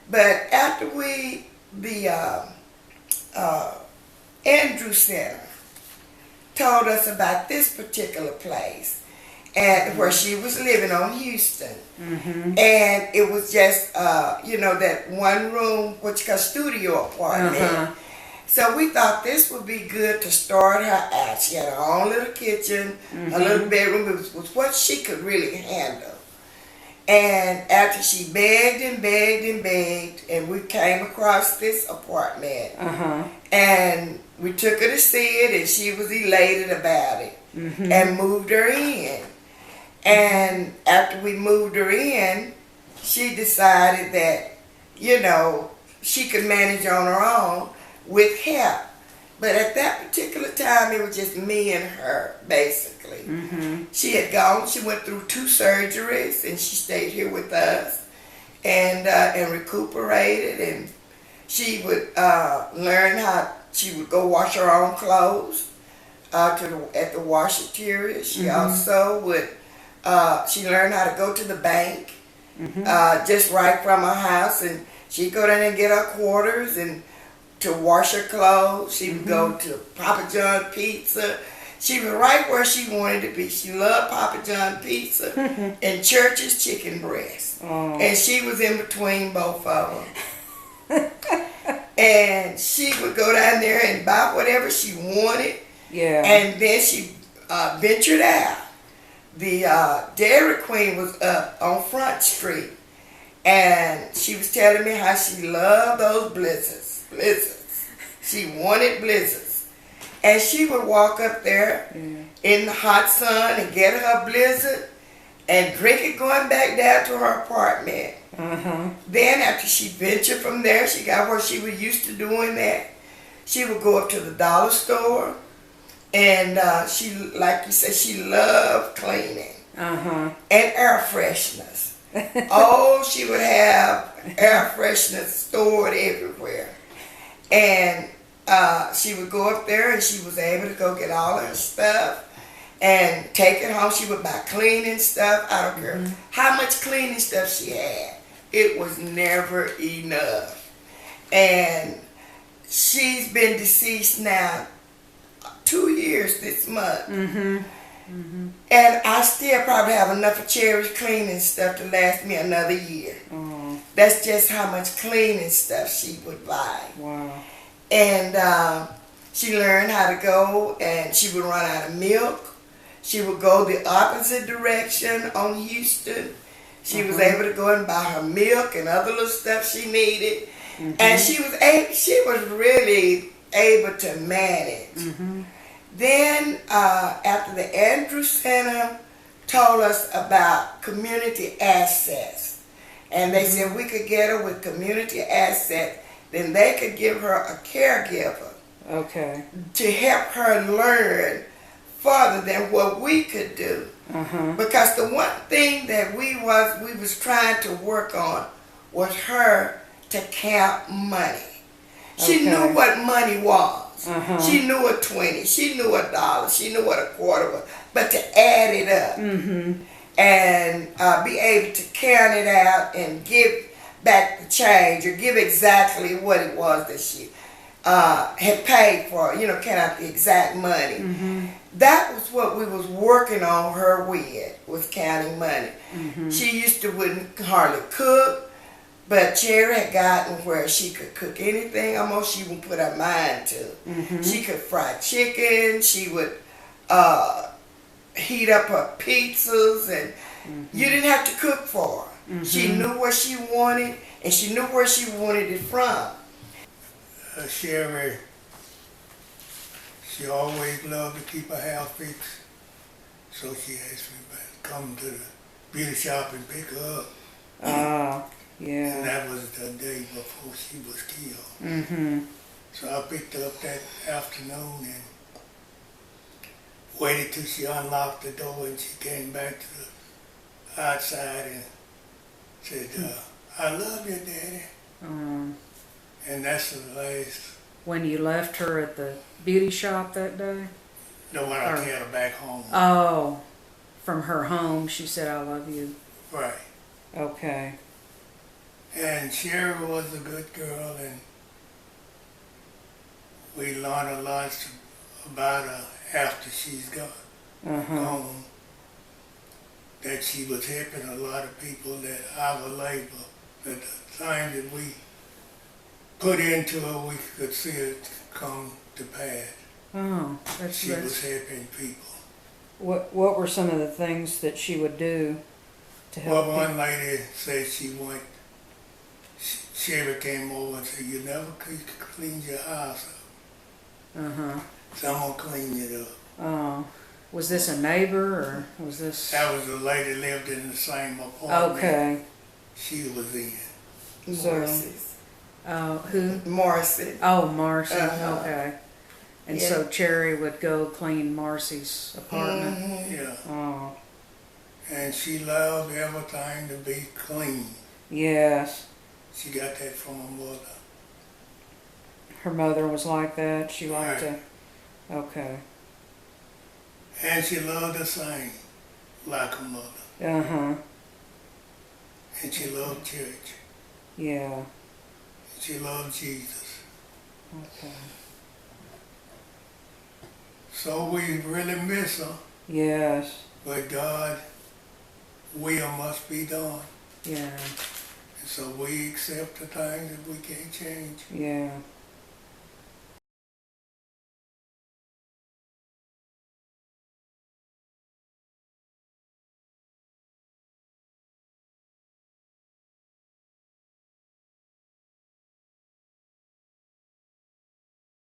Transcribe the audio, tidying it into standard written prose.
But after the Andrew Center told us about this particular place and where she was living on Houston. And it was just, that one room, which was studio apartment. So we thought this would be good to start her out. She had her own little kitchen, a little bedroom. It was what she could really handle. And after she begged and begged and begged, and we came across this apartment, and we took her to see it, and she was elated about it, and moved her in. And after we moved her in, she decided that, she could manage on her own with help. But at that particular time, it was just me and her, basically. She had gone, she went through 2 surgeries, and she stayed here with us and recuperated. And she would learn how, she would go wash her own clothes at the washateria. She also would, she learned how to go to the bank just right from her house, and she'd go down and get her quarters and to wash her clothes. She would go to Papa John Pizza. She was right where she wanted to be. She loved Papa John Pizza and Church's chicken breast. And she was in between both of them. And she would go down there and buy whatever she wanted. And then she ventured out. The Dairy Queen was up on Front Street. And she was telling me how she loved those blizzards. She wanted blizzards. And she would walk up there in the hot sun and get her blizzard and drink it going back down to her apartment. Then after she ventured from there, she got where she was used to doing that. She would go up to the dollar store, and she, like you said, she loved cleaning and air fresheners. Oh, she would have air fresheners stored everywhere. And she would go up there, and she was able to go get all her stuff and take it home. She would buy cleaning stuff. I don't care how much cleaning stuff she had. It was never enough. And she's been deceased now 2 years this month. And I still probably have enough of Cherry's cleaning stuff to last me another year. That's just how much cleaning stuff she would buy. And she learned how to go, and she would run out of milk. She would go the opposite direction on Houston. She was able to go and buy her milk and other little stuff she needed. And she was really able to manage. Then after the Andrew Center told us about community assets, and they said we could get her with community assets, then they could give her a caregiver to help her learn further than what we could do. Because the one thing that we was trying to work on was her to count money. She knew what money was. She knew a 20, she knew $1, she knew what a quarter was, but to add it up and be able to count it out and give back the change, or give exactly what it was that she had paid for, count out the exact money. That was what we was working on her with, was counting money. She wouldn't hardly cook, but Cherry had gotten where she could cook anything almost she would put her mind to. She could fry chicken, she would heat up her pizzas, and you didn't have to cook for her. She knew what she wanted, and she knew where she wanted it from. Sherry, she always loved to keep her house fixed, so she asked me to come to the beauty shop and pick her up. And that was the day before she was killed. So I picked her up that afternoon and waited till she unlocked the door, and she came back to the outside and said, I love you, Daddy. And that's the last. When you left her at the beauty shop that day? No, when I carried her back home. Oh, from her home, she said, I love you. Right. Okay. And Sherry was a good girl, and we learned a lot about her after she's gone. That she was helping a lot of people, that our labor, that the thing that we put into her, we could see it come to pass. Oh, She was helping people. What were some of the things that she would do to help? Well, one lady said Sherry came over and said, "You never cleaned your house up. So I'm gonna clean it up." Oh, was this a neighbor or was this? That was a lady lived in the same apartment Okay. she was in. Morris's. Who? Morrissey. Oh, Marcy. Uh-huh. Okay. And Yeah. so Cherry would go clean Marcy's apartment. Yeah. Oh, And she loved everything to be clean. yes. She got that from her mother. Her mother was like that. She liked to. Okay. And she loved to sing like her mother. And she loved church. Yeah. She loved Jesus. Okay. So we really miss her, Yes. but God' will must be done. Yeah. And so we accept the things that we can't change. Yeah.